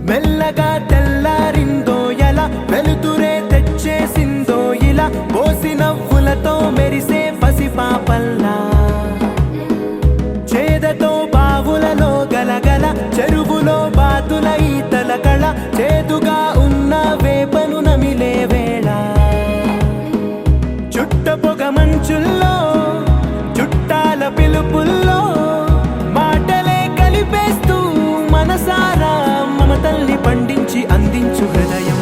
మెల్లగా తెల్లారిందో ఎలా వెలుతురే తెచ్చేసిందో ఇలా పోసి నవ్వులతో మెరిసే పసిపాపల్లా చేదతో బావులలో గలగల చెరువులో బాతుల ఈతల కళ చేదుగా ఉన్న వేపను నమిలే వేళ చుట్ట పొగ మంచుల్లో చుట్టాల పిలుపుల్లో మాటలే కలిపేస్తూ మనసారా మమతల్ని పండించి అందించు హృదయం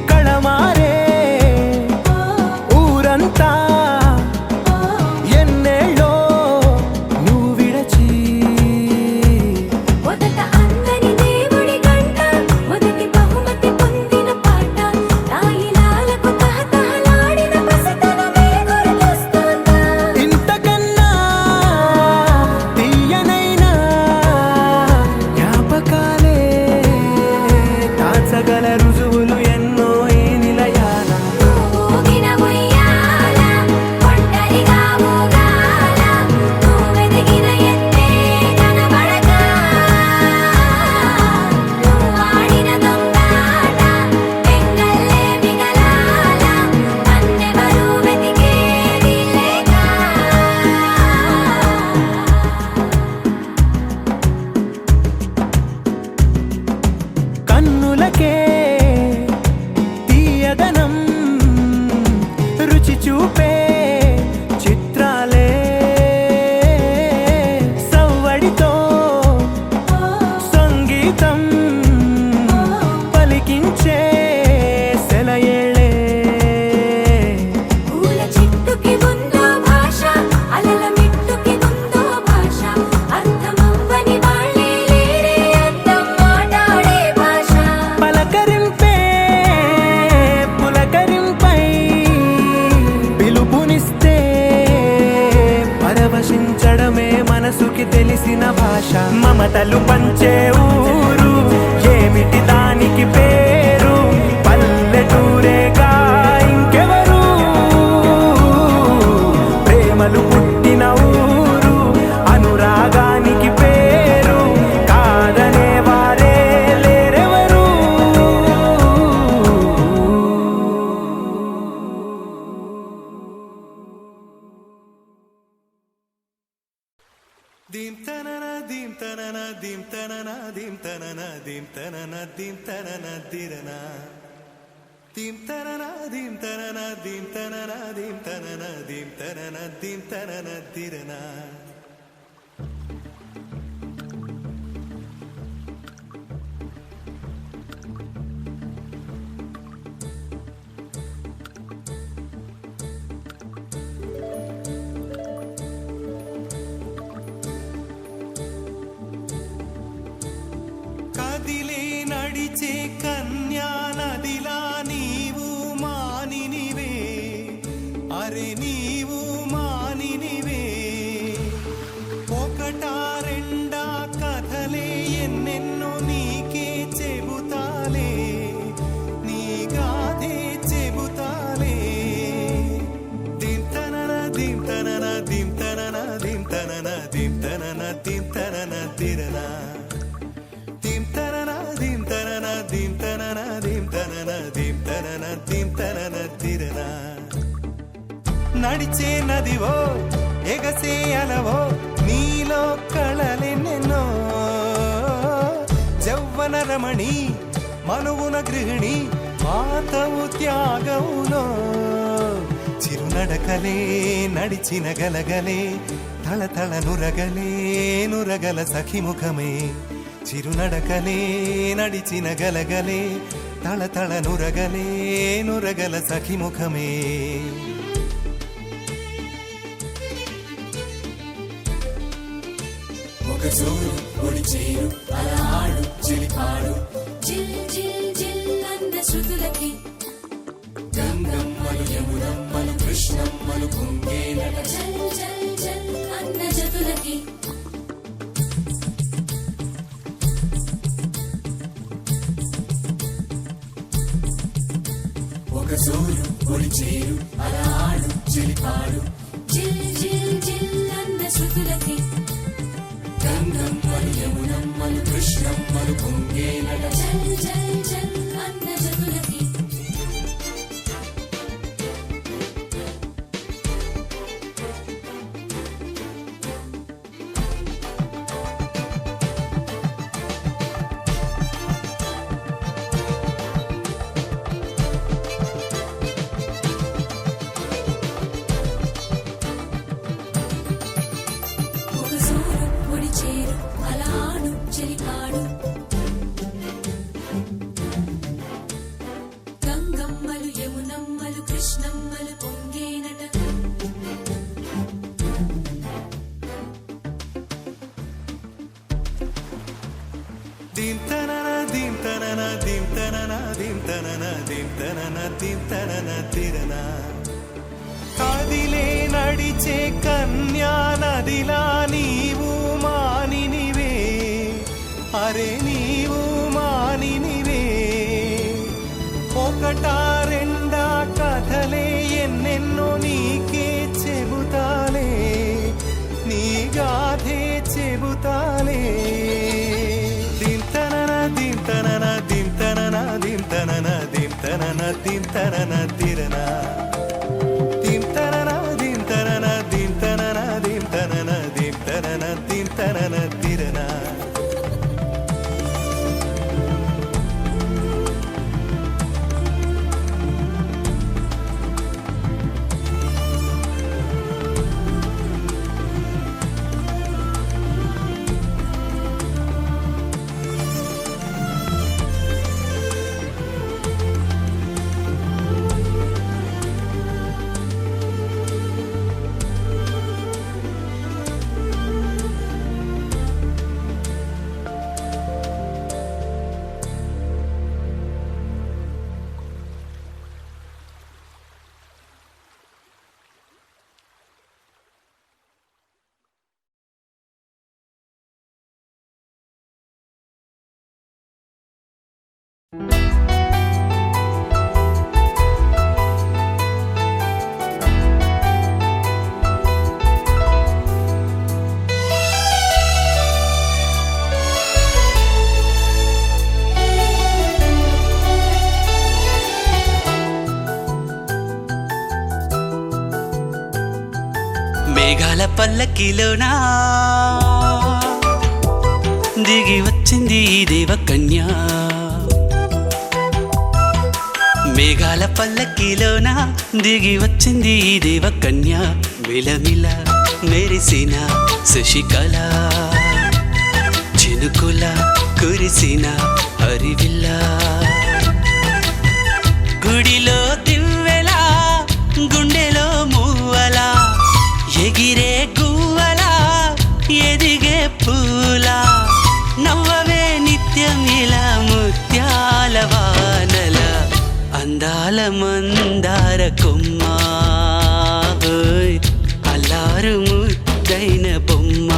కళమారే ఊరంతా ఎన్నేళ్ళో నువ్వు విడచి మొదట అందరి దేవుడి గంట మొదటి బహుమతి పొందిన పాట తాయిలాలకు తహతహలాడిన పసితనమే గుర్తొస్తుందా ఇంతకన్నా తీయనైనా జ్ఞాపకాలే దాచగల రుజువులు ఎన్నో ఈ నిలయాల ఊగిన ఉయ్యాల ఒంటరిగా ఊగాల నువ్వెదిగిన ఎత్తే కనబడక నువ్వాడిన దొంగాట పెంగల్లే మిగలాల నన్నెవరూ వెతికేది లేక కన్నులకే తీయదనం రుచి చూపే చిత్రాలే సవ్వడితో సంగీతం పలికించే సెలయేళే పూల చెట్టుకి ఉందో భాష అలల మిట్టుకి ఉందో భాష అర్థమవ్వని వాళ్ళే లేరే అర్థం మాట్లాడే భాష పలకరింపే పులకరింపై పిలుపునిస్తే పరవశించడమే మనసుకి తెలిసిన భాష మమతలు పంచే ఊరు ఏమిటి దానికి పేరు పల్లెటూరేగా ఇంకెవరు ప్రేమలు పుట్టిన ఊరు అనురాగానికి పేరు కాదనే వారే లేరెవరు దీం తనన దీం తనన దీం తనన దీం తనన దీం తనన దీం తనన దిరనా దీం తనన దీం తనన దీం తనన దీం తనన దీం తనన దీం తనన దిరనా కదిలే నడిచే కన్యా నదిలా నీవు మానినివే అరే నీవు మానినివే ఒకటా రెండా కథలే ఎన్నెన్నో తిరన దీం తనన దీం తనన దీం తనన దీం తనన దీం తనన దీం తనన తిరన నడిచే నదివో ఎగసే అలవో నీలో కళలెన్నెన్నో జౌవన రమణి మనువున గృహిణి మాతవు త్యాగములో చిరునడకలే నడిచిన గలగలే తళతళ నురగలే నురగల సఖిముఖమే చిరునడకలే నడిచిన గలగలే తళతళ నురగలే నురగల సఖిముఖమే ఒక జోరు ఒడి చేరు అలా ఆడు చెలిపాడు జిల్ జిల్ జిల్ అన్న శృతులకి గంగమ్మలు యమునమ్మలు కృష్ణమ్మలు పొంగేనట జల్ జల్ జల్ అన్న జతులకి ఒక జోరు ఒడి చేరు అలా ఆడు చెలిపాడు జిల్ జిల్ జిల్ అన్న శృతులకి గంగమ్మలు యమునమ్మలు కృష్ణమ్మలు పొంగేనట జల్ జల్ జల్ అన్న జతులకి ఒక సూరు పొడి చేరు అలా ఆడు చెలిపాడు గంగమ్మలు యమునమ్మలు కృష్ణమ్మలు పొంగేనట దీం తనన దీం తనన దీం తనన దీం తనన దీం తనన దీం తనన తిరన కదిలే నడిచే కన్యా నదిలా నీవు మానినివే అరే నీవు మానినివే ఒకటా రెండా కథలే ఎన్నెన్నో నీకే చెబుతాలే నీ గాథే చెబుతాలే దీం తనన దీం తనన దీం తనన దీం తనన దీం తనన దీం తనన తిరన దీం తనన దీం తనన దీం తనన దీం తనన దీం తనన దీం తనన తిరన మేఘాల పల్లకిలోనా దిగి వచ్చింది ఈ దేవకన్య మేఘాల పల్లకిలోనా దిగి వచ్చింది ఈ దేవకన్య మిలమిల మెరిసిన శశికళ చినుకుల కురిసిన హరివిల్ల గుడిలో దివ్వెలా గుండెలో మూవలా ఎగిరే గువ్వలా ఎదిగే పూలా నవ్వవే నిత్యం ఇలా ముత్యాల వానల అందాల మందార కొమ్మ అల్లారు ముద్దైన బొమ్మ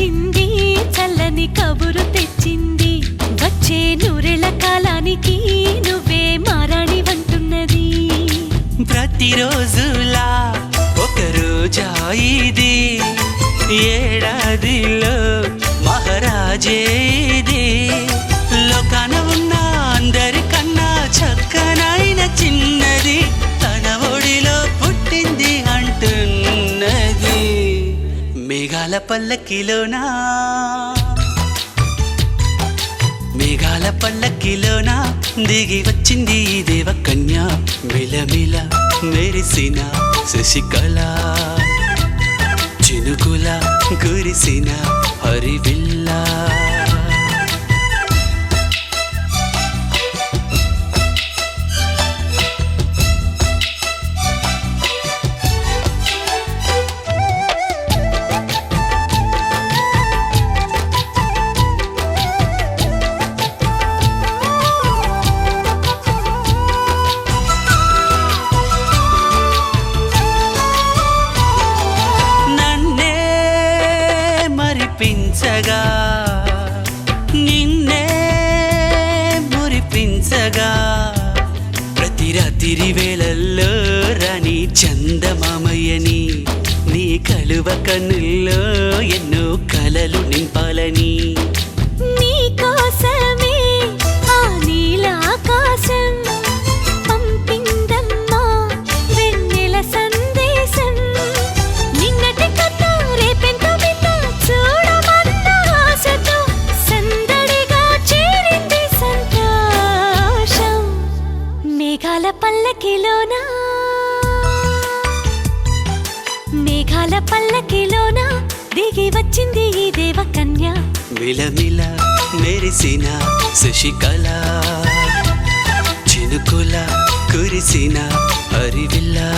వచ్చింది చల్లని కబురు తెచ్చింది వచ్చే నూరెళ్ళ కాలానికి నువ్వే మారాణి వంటున్నది ప్రతిరోజులా ఒక రోజా ఇది ఏడాదిలో మహారాజే ఇది లోకాన ఉన్న అందరికన్నా చక్కనైన చిన్నది తన ఒడిలో పుట్టింది అంటున్నది మేఘాల పల్లకిలోనా మేఘాల పల్లకిలోనా దిగి వచ్చింది ఈ దేవకన్య మిలమిల మెరిసిన శశికళ చినుకుల కురిసిన హరివిల్లా మరిపించగా నిన్నే మురిపించగా ప్రతి రాత్రి వేళల్లో రాణి చందమామయ్యని నీ కలువ కన్నుల్లో ఎన్నో కలలు నింపాలని నీ కోసమే ఆ నీలాకాశం పంపిందమ్మా వెన్నెల సందేశం నిన్నటి కన్నా రేపెంతో బిడ్డ చూడమన్న ఆశతో సందడిగా చేరింది సంతోషం మేఘాల పల్లకిలోనా మేఘాల పల్లకిలోనా దిగి వచ్చింది ఈ దేవకన్య మిలమిల మెరిసిన శశికళ చినుకుల కురిసిన హరివిల్లా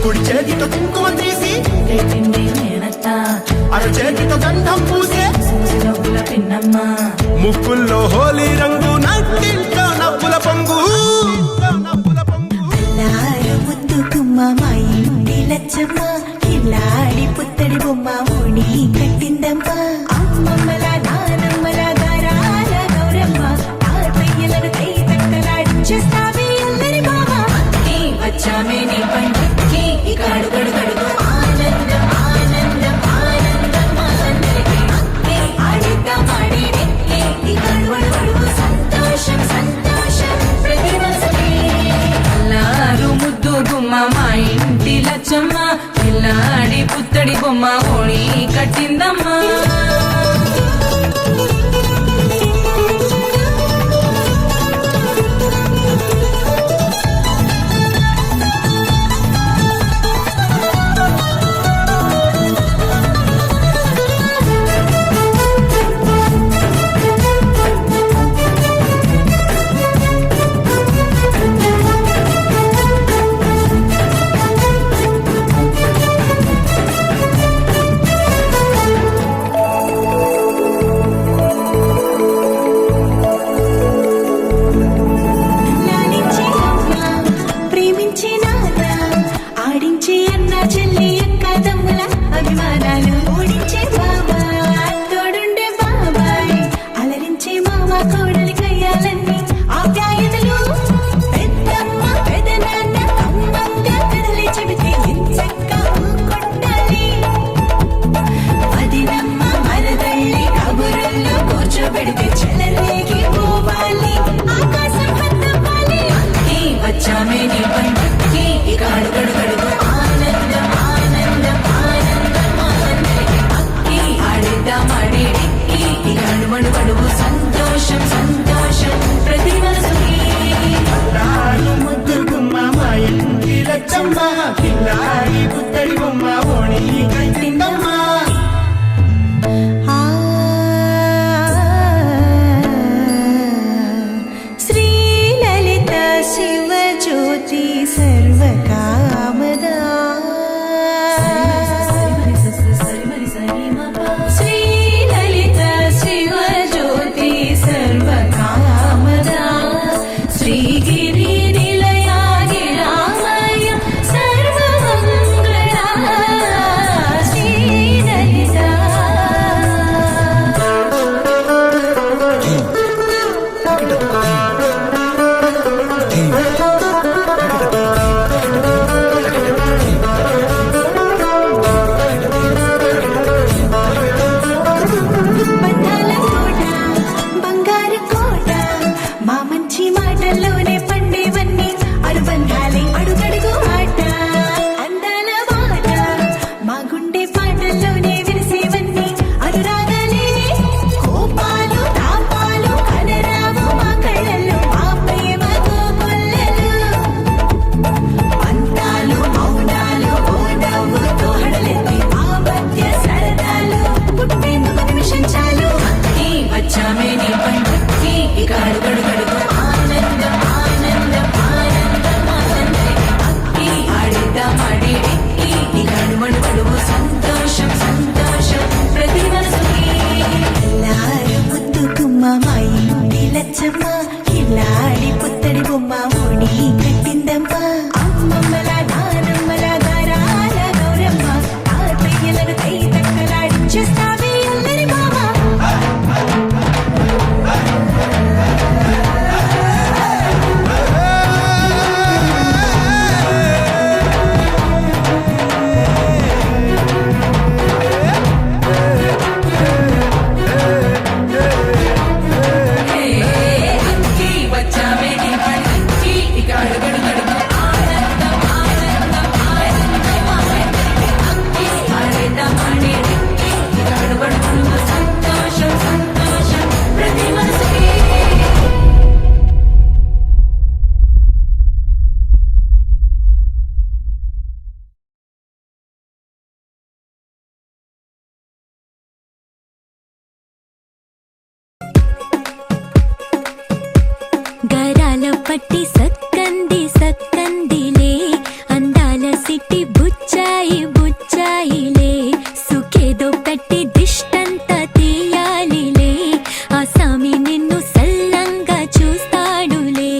కుడి చేతితో కుంకుమ తీసి అర చేతితో గంధం పూసే పిన్నమ్మ ముక్కుల్లో హోలీ రంగు నట్టింట్లో నవ్వుల పొంగు ముద్దు కుమ్మ మా ఇంటి లచ్చమ్మ ఇల్లాడి పుత్తడి బొమ్మ ఓడి కట్టిందమ్మ అమ్మమ్మల నానమ్మల గారాల గౌరమ్మ తాతయ్యలను కై తట్టలాడించేస్తావే అందరి బావ వచ్చామే నీ పండుకి ఇకాడు గడుగడుగు ఆనందం ఆనందం ఆనందం అందరికీ ఆడిద్దాం ఆడిడే ఇకాడు గడుగడుగు సంతోషం సంతోషం ప్రతి మనసుకే అల్లారు ముద్దు గుమ్మ మా ఇంటి లచ్చమ్మ పిల్లాడి పుత్తడి బొమ్మ ఓడి కట్టిందమ్మా లాలించే అమ్మ ప్రేమించే నాన్న ఆడించే అన్న చెల్లి అక్క తమ్ముల అభిమానాలు ఓడించే బాబా తోడుండే బాబాయ్ అలరించే మామ కోడలి కయ్యాలన్నీ ఆప్యాయతలు పెద్దమ్మ పెదనాన్న అమ్మంగా కదలి చెబితే ఎంచక్కా కొట్టాలి వదినమ్మ మరదళ్ళి కబురుల్లో కూర్చోబెడితే చెలరేగి పోవాలి ఆకాశం హద్దవ్వాలి వచ్చామే నీ పండుకి ఇకాడు గడుగడుగు ఆనందం ఆనందం ఆనందం అందరికీ అక్కి ఆడిద్దాం ఆడిడిక్కి ఇకాడు మడుగడుగు సంతోషం సంతోషం మా ఇంటి లచ్చమ్మ కిల్లాడి పుత్తడి బొమ్మ ముడి కట్టిందమ్మా అమ్మమ్మల నానమ్మల గారాల గౌరమ్మ తాతయ్యలను కై తక్కలాడించేస్తావే అల్లరి మామ అక్కి వచ్చామే నీ పండుగకి ఇక అడుగడు గడుగు ఆనందం ఆనందం ఆనందం అక్కి ఆడేద్దామని ఇక అడుగడుగు సంతోషం సంతోషం ప్రతి మనసుకి గరాల పట్టి సక్కంది సక్కందిలే అందాల సిట్టి బుచ్చాయి బుచ్చాయిలే సుఖేదో పెట్టి దిష్టంత తీయాలిలే ఆ సామి నిన్ను సల్లంగా చూస్తాడులే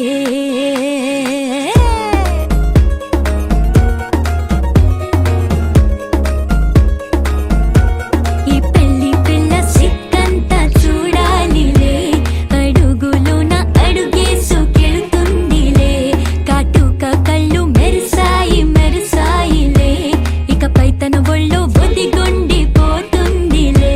ఈ పెళ్లి పిల్ల సిక్కంతా చూడాలిలే అడుగులోన అడుగేసుకెళ్తుందిలే కాటుక కళ్ళు మెరిసాయి మెరిసాయిలే ఇకపై తన ఒళ్ళో ఒదిగొండిపోతుందిలే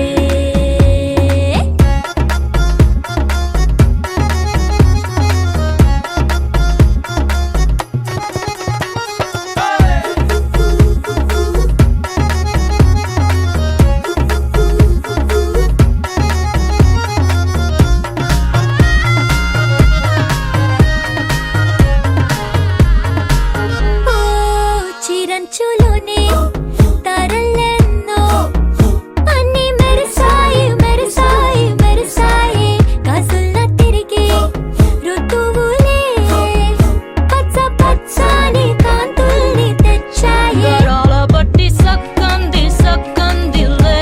ఓ చిరంచులోనే తారలెన్నో అన్ని మెరిసాయి మెరిసాయి మెరిసాయి కాసుల్లా తిరిగి ఋతువులే పచ్చ పచ్చని కాంతుల్ని తెచ్చాయి గరాల పట్టి సక్కంది సక్కందిలే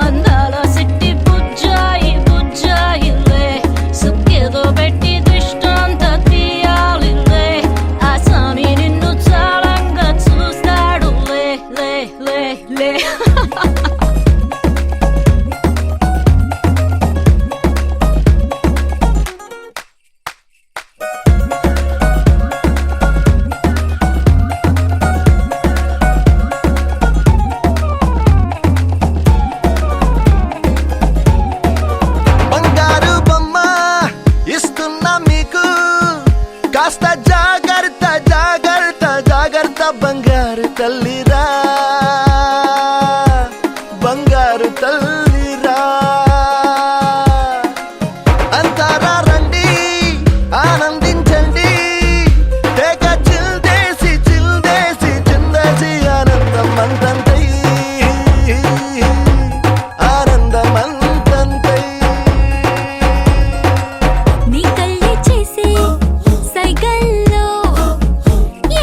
అందాల సిట్టి బుజ్జాయి బుజ్జాయిలే సుక్కేదో పెట్టి దిష్టంత తీయాలిలే ఆ సామి నిన్ను చాలంగా చూస్తాడు లే లే లే లే బంగారు బొమ్మ ఇస్తున్నా మీకు కాస్త జాగ్రత్త జాగ్రత్త జాగ్రత్త బంగారు తల్లిరా బంగారు తల్లిరా అంతారా రండి ఆనందించండి తెగ చిల్దేసి చిందేసి ఆనందం అంతంతై ఆనందం అంతంతై నీ కళ్ళే చేసే సైగల్లో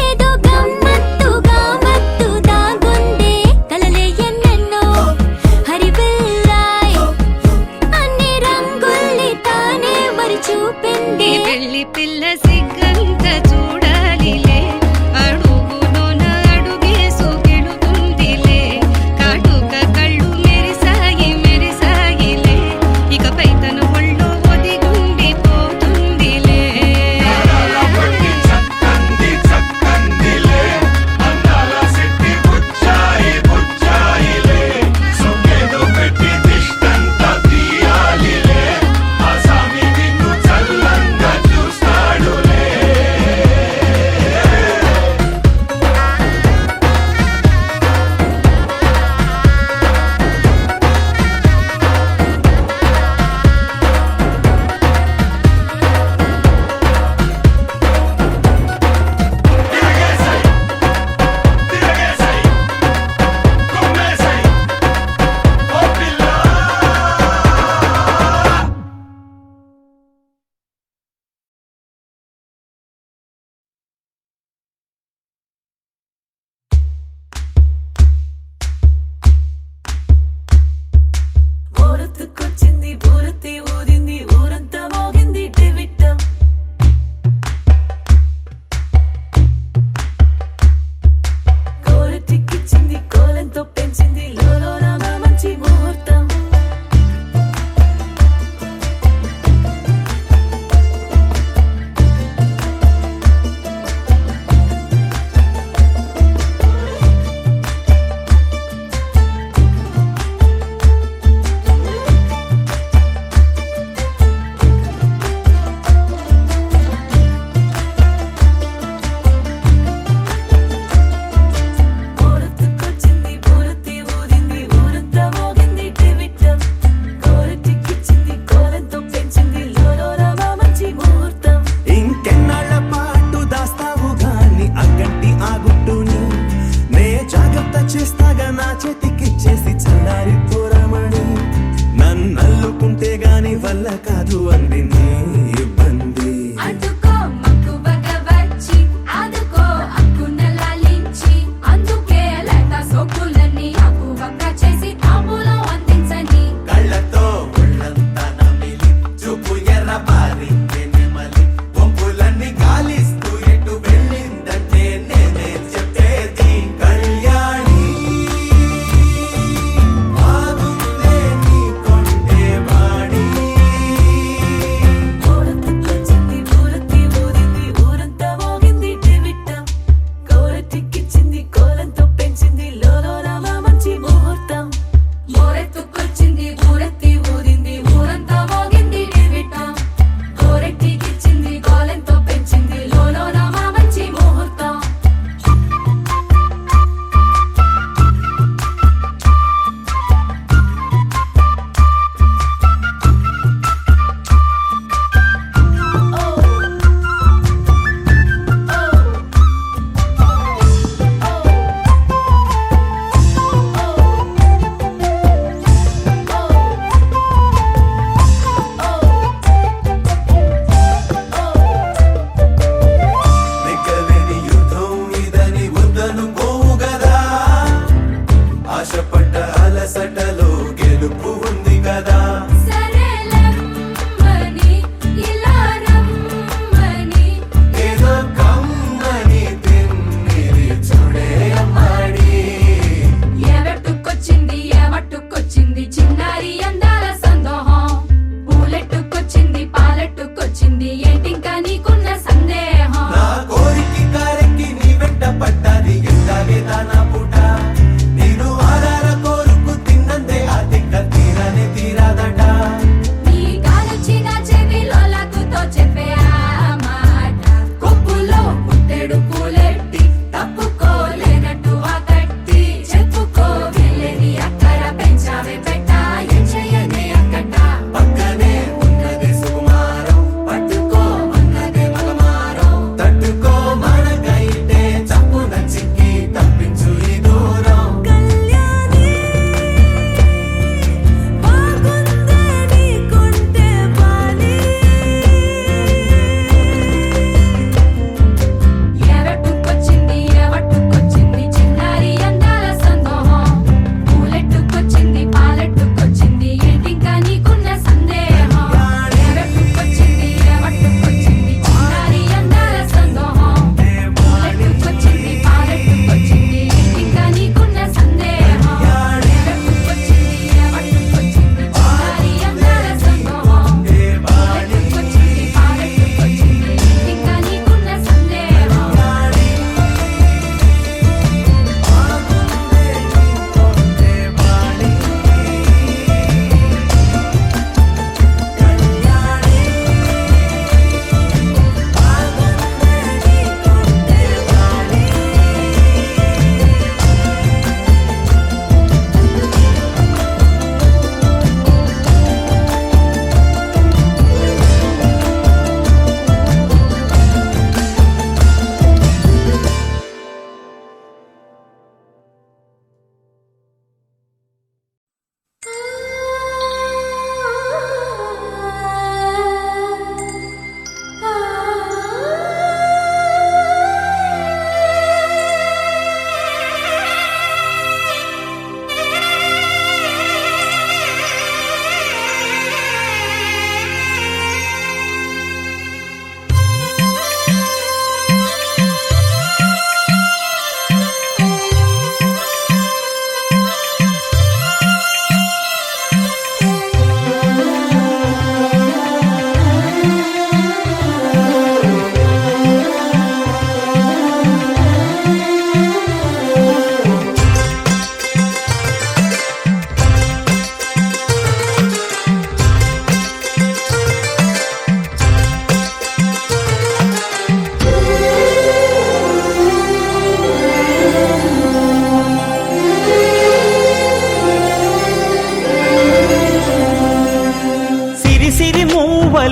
ఏదో గమ్మత్తుగా మత్తు దాగుందే కలలే ఎన్నెన్నో హరివిల్లాయ్ అన్ని రంగుల్ని తానే మరి చూపింది పెళ్లి పిల్ల సిగ్గంత చూడాలిలే అడుగులోన అడుగేసుకెళుతుందిలే కాటుక కళ్ళు మెరిసాయి మెరిసాయిలే ఇకపై తన ఒళ్ళో ఒదిగుండిపోతుందిలే తీయాలిలే ఆ సామి నిన్ను చల్లంగా చూస్తాడులే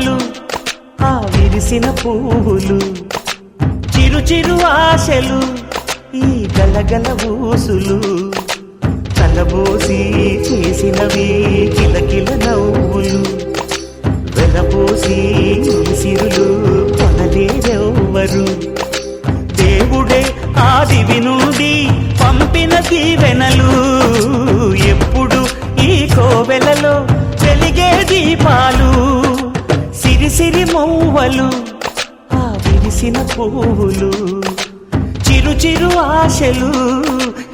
మూవలు ఆ విరిసిన పువ్వులు చిరు చిరు ఆశలు ఈ గలగల ఊసులు కలబోసి చేసినవి కిలకిల నవ్వులు వెలబోసి సిరులు కొనలేరెవ్వరు దేవుడే ఆదివి నుండి పంపిన దీవెనలు ఎప్పుడు ఈ కోవెలలో వెలిగే దీపాలు సిరిసిరి మూవలు ఆ విరిసిన పువ్వులు చిరు చిరు ఆశలు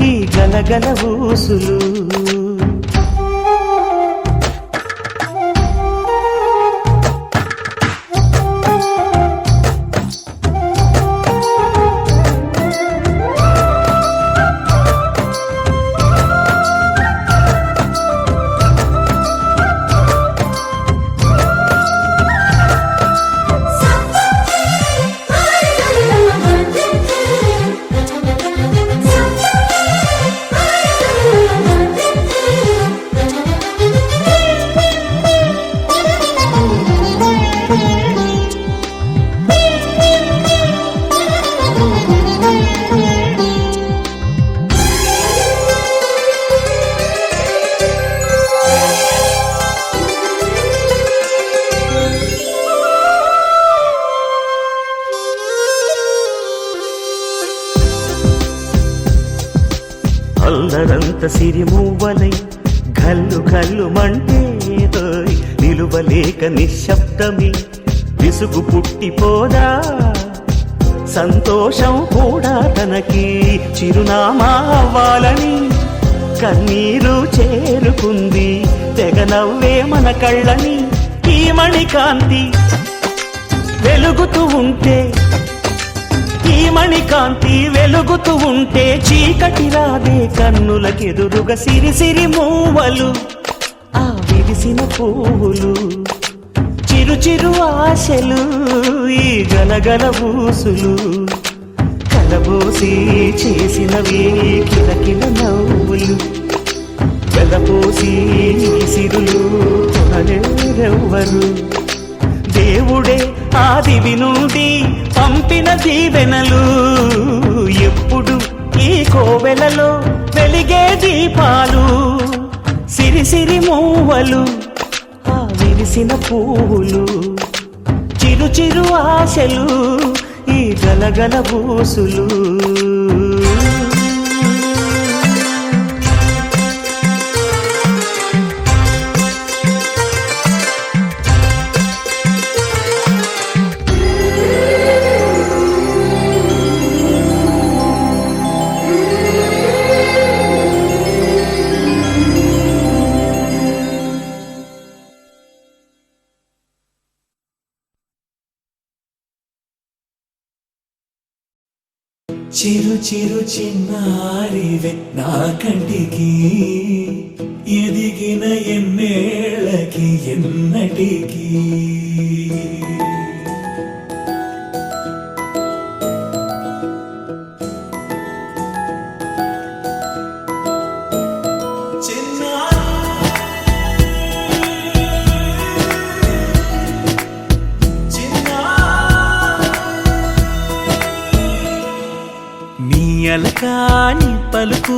ఈ గలగల ఊసులు అల్లరంత సిరిమూవలై గల్లు గల్లు మంటే నిలువలేక నిశ్శబ్దమి విసుగు పుట్టిపోదా సంతోషం కూడా తనకి చిరునామా అవ్వాలని కన్నీరు చేరుకుంది తెగ నవ్వే మన కళ్ళని ఈ మణికాంతి వెలుగుతూ ఉంటే ఈ మణికాంతి వెలుగుతూ ఉంటే చీకటి రాదే కన్నులకెదురుగా సిరిసిరి మూవలు ఆ విరిసిన పువ్వులు చిరు చిరు ఆశలు ఈ గలగల ఊసులు కలబోసి చేసినవి కిలకిల నవ్వులు వెలపోసి సిరులు కొనలేరెవ్వరు దేవుడే ఆదివి నుండి పంపిన దీవెనలు ఎప్పుడు ఈ కోవెలలో వెలిగే దీపాలు సిరిసిరి మూవలు ఆ విరిసిన పువ్వులు చిరు చిరు ఆశలు ఈ గలగల ఊసులు చిరు చిరు చిన్నారివే నా కంటికి ఎదిగిన ఎన్నేళ్ళకి ఎన్నటికి అలకాని పలుకు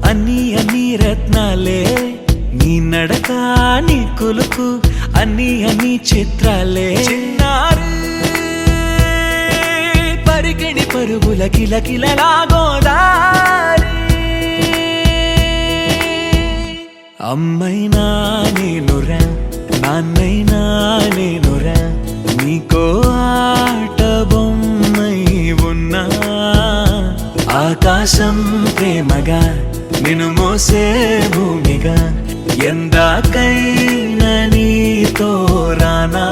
అన్ని అన్ని రత్నాలే నీ నడక నీ కులుకు అన్ని అన్ని చిత్రాలే చిన్నారు పరికిణి పరుగుల కిలకిలలా గోదారి అమ్మైనా నేనురా నాన్నైనా నేనురా నీకో ఆట బొమ్మై ఉన్నా ఆకాశం ప్రేమగా నిన్ను మోసే భూమిగా ఎందాకైనా నీతో రానా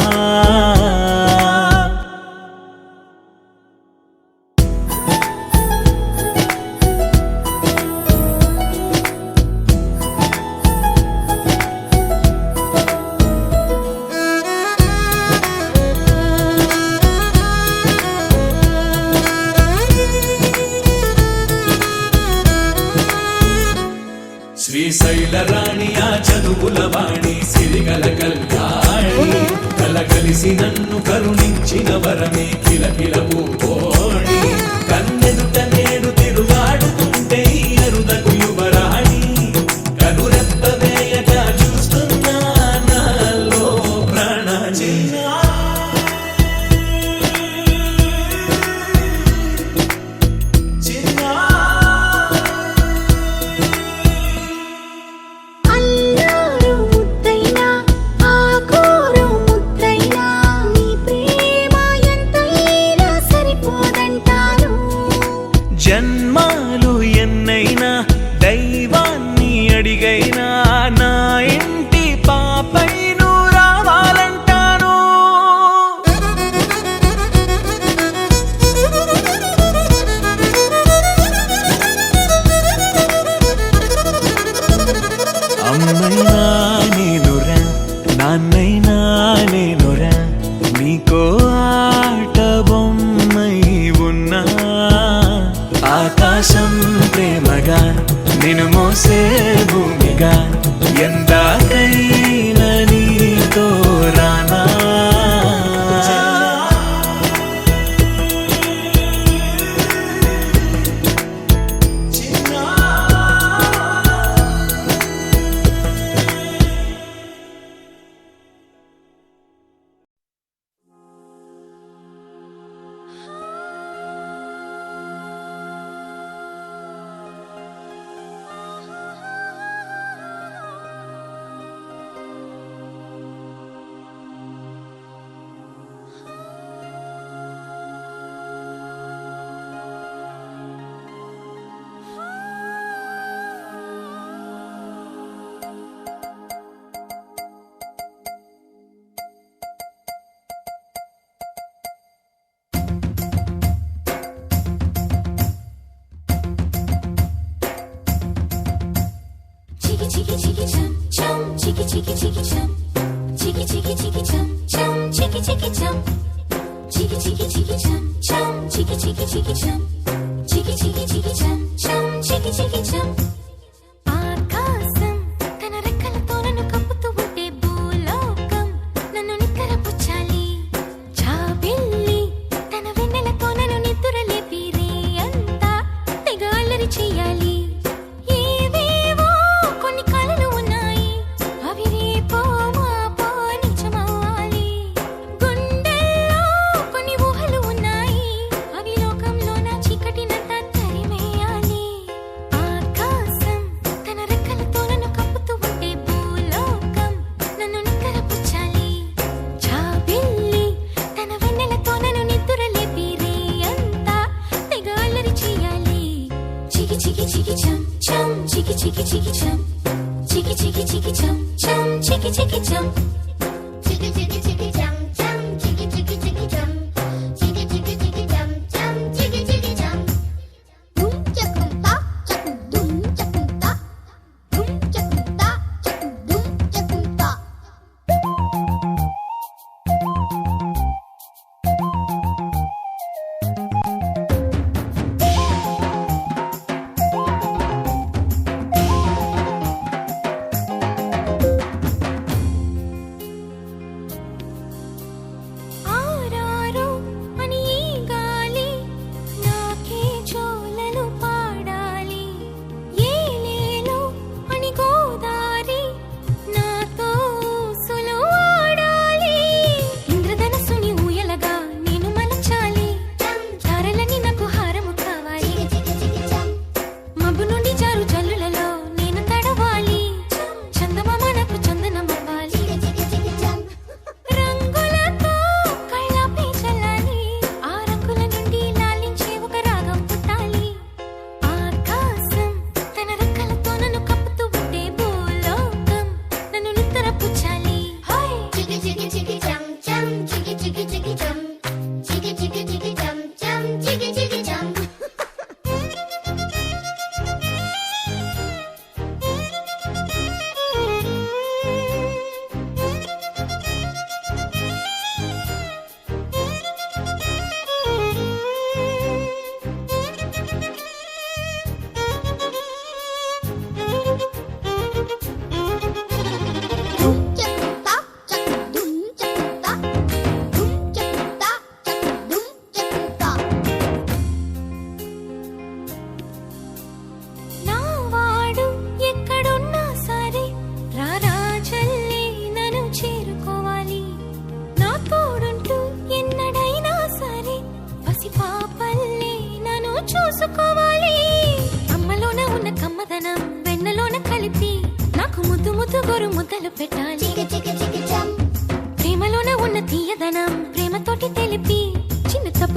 శ్రీశైల రాణి ఆ చదువుల వాణి సిరిగల కళ్యాణి కలగలి కలిసి నన్ను కరుణించిన వరమే కిలకిల పూకోణి కన్నెదుట నేడు తిరుగాడుతుంటే ఈ అరుదకు యువరాణి కనురెప్ప వేయక చూస్తున్నా నాలో ప్రాణాన్ని అల్లారు ముద్దైనా ఆకోరు ముద్దైనా నీ ప్రేమ ఎంతైనా సరిపోదంటాను జన్మాలు ఎన్నైనా దైవాన్ని అడిగైనా నా ఇంటి పాపై నువ్వు రావాలంటాను అమ్మైనా నేనురా నాన్నైనా నేనురా నీకో ఆట బొమ్మై ఉన్నా ఆకాశం ప్రేమగా నిన్ను మోసే భూమిగా ఎందాకైనా నీతో రానా Chiki chiki chiki chum chum, chiki chiki chiki chum, chiki chiki chiki chum chum, chiki chiki chum, chiki chiki chiki chum chum, chiki chiki chiki chum, chiki chiki chiki chum chum, chiki chiki chum. ఆకాశం తన రెక్కలతో నన్ను కప్పుతూ ఉంటే భూలోకం నన్ను నిక్కరపుచ్చాలి జాబిల్లి తన వెన్నెలతో నన్ను నిద్రలేపి రే అంతా తెగ అల్లరి చెయ్యాలి ఏవేవో కొన్ని కలలు ఉన్నాయి అవి రేపో మాపో నిజమవ్వాలి గుండెల్లో కొన్ని ఊహలు ఉన్నాయి అవి లోకంలో నా చీకటినంతా తరిమేయాలి ఆకాశం తన రెక్కలతో నన్ను కప్పుతూ ఉంటే భూలోకం నన్ను నిక్కరపుచ్చాలి జాబిల్లి తన వెన్నెలతో నన్ను నిద్రలేపి రే అంతా తెగ అల్లరి చెయ్యాలి చికి చికి చికి చం చం చికి చికి చికి చం చికి చికి చికి చం చం చికి చికి చం చికి చికి చికి చం చం చికి చికి చికి చం చికి చికి చికి చం చం చికి చికి చం దుమ్ చకుంతా చకు దుమ్ చకుంతా దుమ్ చకుంతా చకు దుమ్ చకుంతా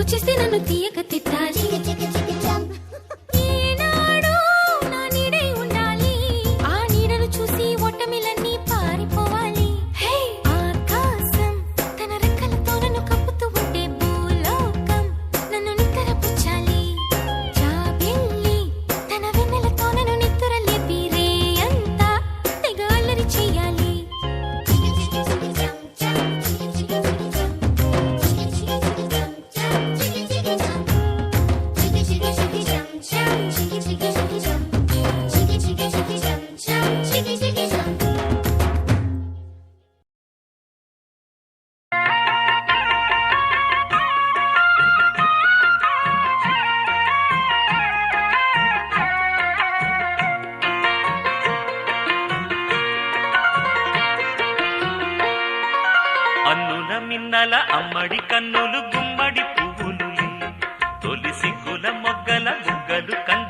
వచ్చేస్తే నన్ను తీయక తిట్టాలి ఏనాడో నా నీడై ఉండాలి ఆ నీడను చూసి ఓటమిలన్నీ పారిపోవాలి హే ఆకాశం తన రెక్కలతో నన్ను కప్పుతూ ఉంటే భూలోకం నన్ను నిక్కరపుచ్చాలి జాబిల్లి తన వెన్నెలతో నన్ను నిద్ర లేపి రే అంతా తెగ అల్లరి చెయ్యాలి అన్నుల మిన్నల అమ్మడి కన్నులు గుమ్మడి పువ్వులు తొలి సిగ్గుల మొగ్గల బుగ్గలు కన్ను